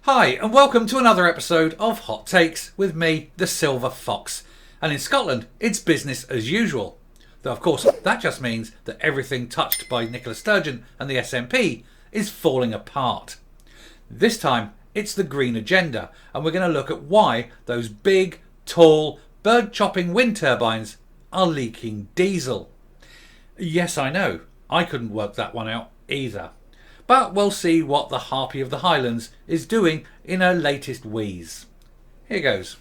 Hi, and welcome to another episode of Hot Takes with me, the Silver Fox. And in Scotland, it's business as usual. Though, of course, that just means that everything touched by Nicola Sturgeon and the SNP is falling apart. This time, it's the green agenda, and we're going to look at why those big, tall, bird-chopping wind turbines are leaking diesel. Yes, I know, I couldn't work that one out either. But we'll see what the Harpy of the Highlands is doing in her latest wheeze. Here goes.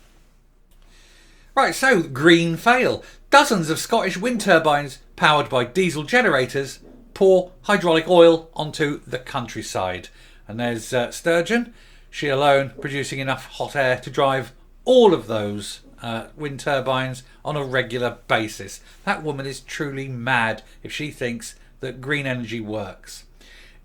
Right, so green fail. Dozens of Scottish wind turbines powered by diesel generators pour hydraulic oil onto the countryside. And there's Sturgeon, she alone producing enough hot air to drive all of those wind turbines on a regular basis. That woman is truly mad if she thinks that green energy works.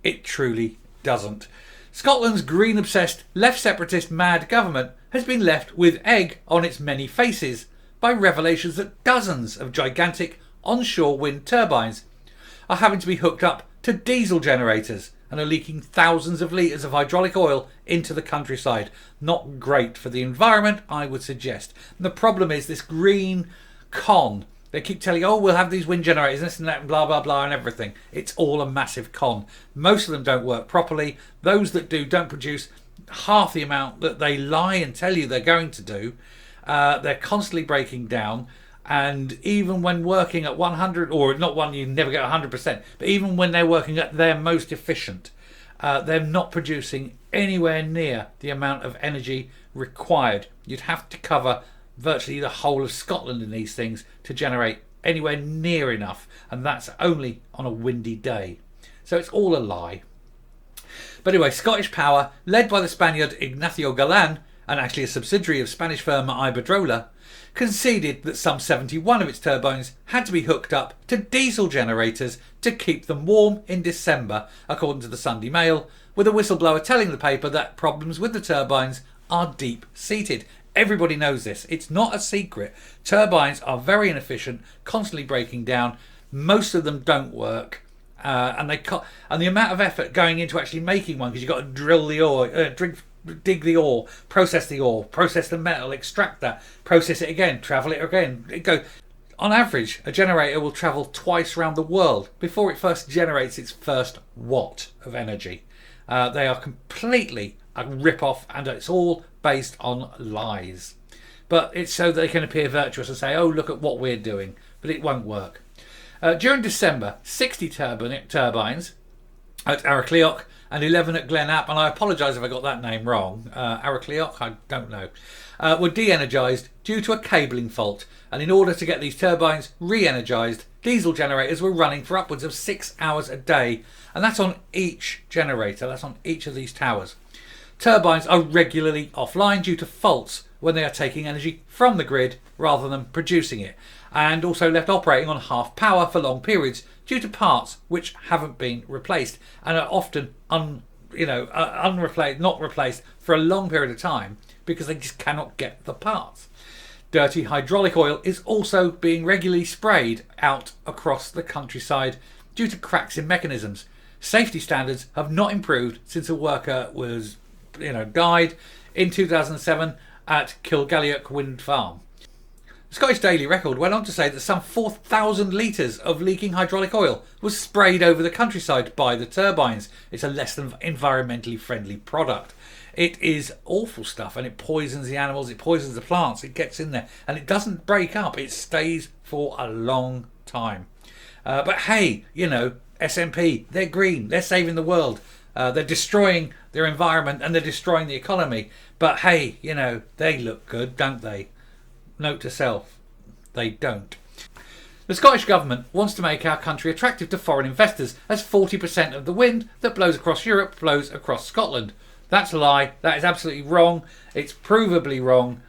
It truly doesn't. Scotland's green-obsessed, left-separatist mad government has been left with egg on its many faces by revelations that dozens of gigantic onshore wind turbines are having to be hooked up to diesel generators and are leaking thousands of litres of hydraulic oil into the countryside. Not great for the environment, I would suggest. And the problem is this green con. They keep telling you, oh, we'll have these wind generators, this and that, and blah, blah, blah, and everything. It's all a massive con. Most of them don't work properly. Those that do don't produce half the amount that they lie and tell you they're going to do. They're constantly breaking down. And even when working at 100, or not one, you never get 100%, but even when they're working at their most efficient, they're not producing anywhere near the amount of energy required. You'd have to cover virtually the whole of Scotland in these things to generate anywhere near enough, and that's only on a windy day. So it's all a lie. But anyway, Scottish Power, led by the Spaniard Ignacio Galán, and actually a subsidiary of Spanish firm Iberdrola, conceded that some 71 of its turbines had to be hooked up to diesel generators to keep them warm in December, according to the Sunday Mail, with a whistleblower telling the paper that problems with the turbines are deep-seated. Everybody knows this. It's not a secret. Turbines are very inefficient, constantly breaking down. Most of them don't work, and the amount of effort going into actually making one, because you've got to drill the ore, dig the ore, process the metal, extract that, process it again, travel it again. On average, a generator will travel twice around the world before it first generates its first watt of energy. They are completely a rip-off, and it's all based on lies. But it's so they can appear virtuous and say, oh, look at what we're doing. But it won't work. During December, 60 turbines at Aracleoch and 11 at Glen App, and I apologise if I got that name wrong. Aracleoch, I don't know, were de-energised due to a cabling fault. And in order to get these turbines re-energised, diesel generators were running for upwards of 6 hours a day. And that's on each generator, that's on each of these towers. Turbines are regularly offline due to faults when they are taking energy from the grid rather than producing it, and also left operating on half power for long periods due to parts which haven't been replaced and are often not replaced for a long period of time because they just cannot get the parts. Dirty hydraulic oil is also being regularly sprayed out across the countryside due to cracks in mechanisms. Safety standards have not improved since a worker was died in 2007 at Kilgalleoch Wind Farm. The Scottish Daily Record went on to say that some 4,000 litres of leaking hydraulic oil was sprayed over the countryside by the turbines. It's a less than environmentally friendly product. It is awful stuff, and it poisons the animals, it poisons the plants, it gets in there, and it doesn't break up, it stays for a long time. But hey, SNP, they're green, they're saving the world. They're destroying their environment and they're destroying the economy. But hey, they look good, don't they? Note to self, they don't. The Scottish Government wants to make our country attractive to foreign investors, as 40% of the wind that blows across Europe blows across Scotland. That's a lie. That is absolutely wrong. It's provably wrong.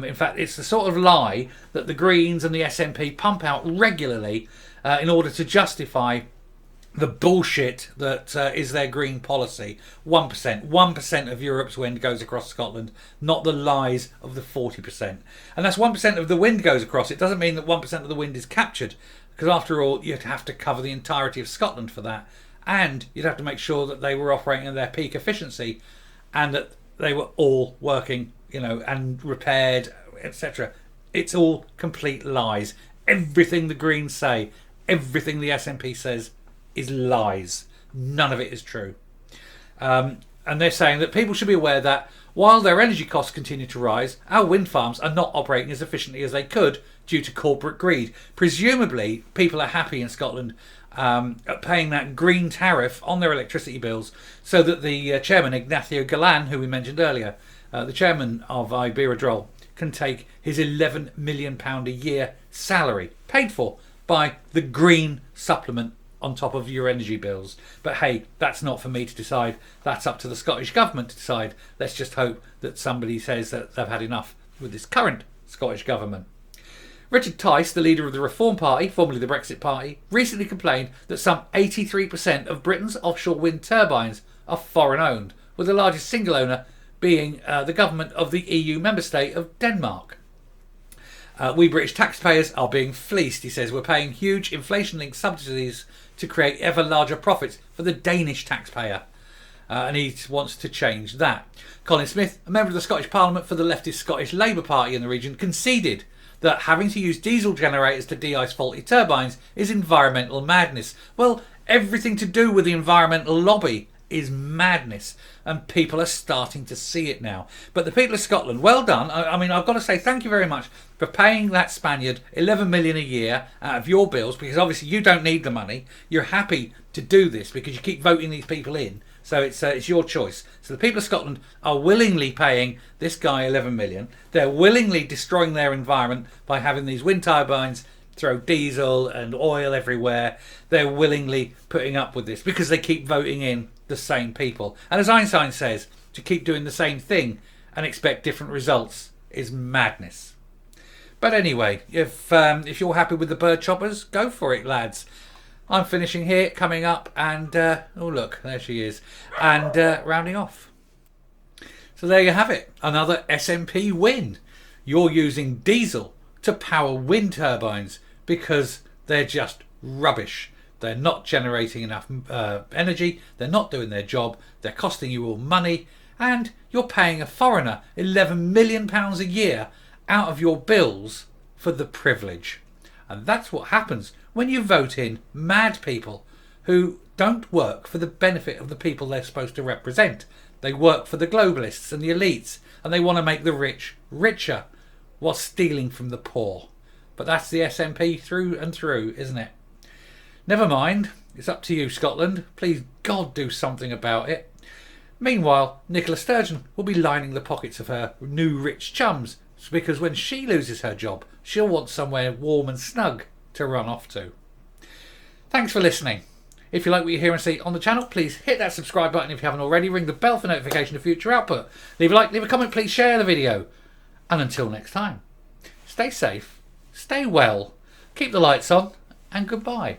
In fact, it's the sort of lie that the Greens and the SNP pump out regularly in order to justify the bullshit that is their green policy. 1% of Europe's wind goes across Scotland, not the lies of the 40%. And that's 1% of the wind goes across. It doesn't mean that 1% of the wind is captured, because after all, you'd have to cover the entirety of Scotland for that. And you'd have to make sure that they were operating at their peak efficiency and that they were all working, and repaired, etc. It's all complete lies. Everything the Greens say, everything the SNP says is lies. None of it is true. And they're saying that people should be aware that while their energy costs continue to rise, our wind farms are not operating as efficiently as they could due to corporate greed. Presumably, people are happy in Scotland at paying that green tariff on their electricity bills so that the chairman, Ignacio Galan, who we mentioned earlier, the chairman of Iberdrola, can take his £11 million a year salary paid for by the green supplement on top of your energy bills. But hey, that's not for me to decide. That's up to the Scottish Government to decide. Let's just hope that somebody says that they've had enough with this current Scottish Government. Richard Tice, the leader of the Reform Party, formerly the Brexit Party, recently complained that some 83% of Britain's offshore wind turbines are foreign owned, with the largest single owner being the government of the EU member state of Denmark. We British taxpayers are being fleeced, he says. We're paying huge inflation-linked subsidies to create ever larger profits for the Danish taxpayer. And he wants to change that. Colin Smith, a member of the Scottish Parliament for the leftist Scottish Labour Party in the region, conceded that having to use diesel generators to de-ice faulty turbines is environmental madness. Well, everything to do with the environmental lobby is madness, and people are starting to see it now. But the people of Scotland, well done. I mean, I've got to say thank you very much for paying that Spaniard 11 million a year out of your bills, because obviously you don't need the money. You're happy to do this because you keep voting these people in, so it's your choice. So the people of Scotland are willingly paying this guy 11 million. They're willingly destroying their environment by having these wind turbines throw diesel and oil everywhere. They're willingly putting up with this because they keep voting in the same people. And as Einstein says, to keep doing the same thing and expect different results is madness. But anyway, if you're happy with the bird choppers, go for it, lads. I'm finishing here, coming up, and oh look, there she is, and rounding off. So there you have it, another SNP win. You're using diesel to power wind turbines because they're just rubbish. They're not generating enough energy, they're not doing their job, they're costing you all money, and you're paying a foreigner £11 million a year out of your bills for the privilege. And that's what happens when you vote in mad people who don't work for the benefit of the people they're supposed to represent. They work for the globalists and the elites, and they want to make the rich richer while stealing from the poor. But that's the SNP through and through, isn't it? Never mind, it's up to you, Scotland. Please, God, do something about it. Meanwhile, Nicola Sturgeon will be lining the pockets of her new rich chums, because when she loses her job, she'll want somewhere warm and snug to run off to. Thanks for listening. If you like what you hear and see on the channel, please hit that subscribe button if you haven't already. Ring the bell for notification of future output. Leave a like, leave a comment, please share the video. And until next time, stay safe, stay well, keep the lights on, and goodbye.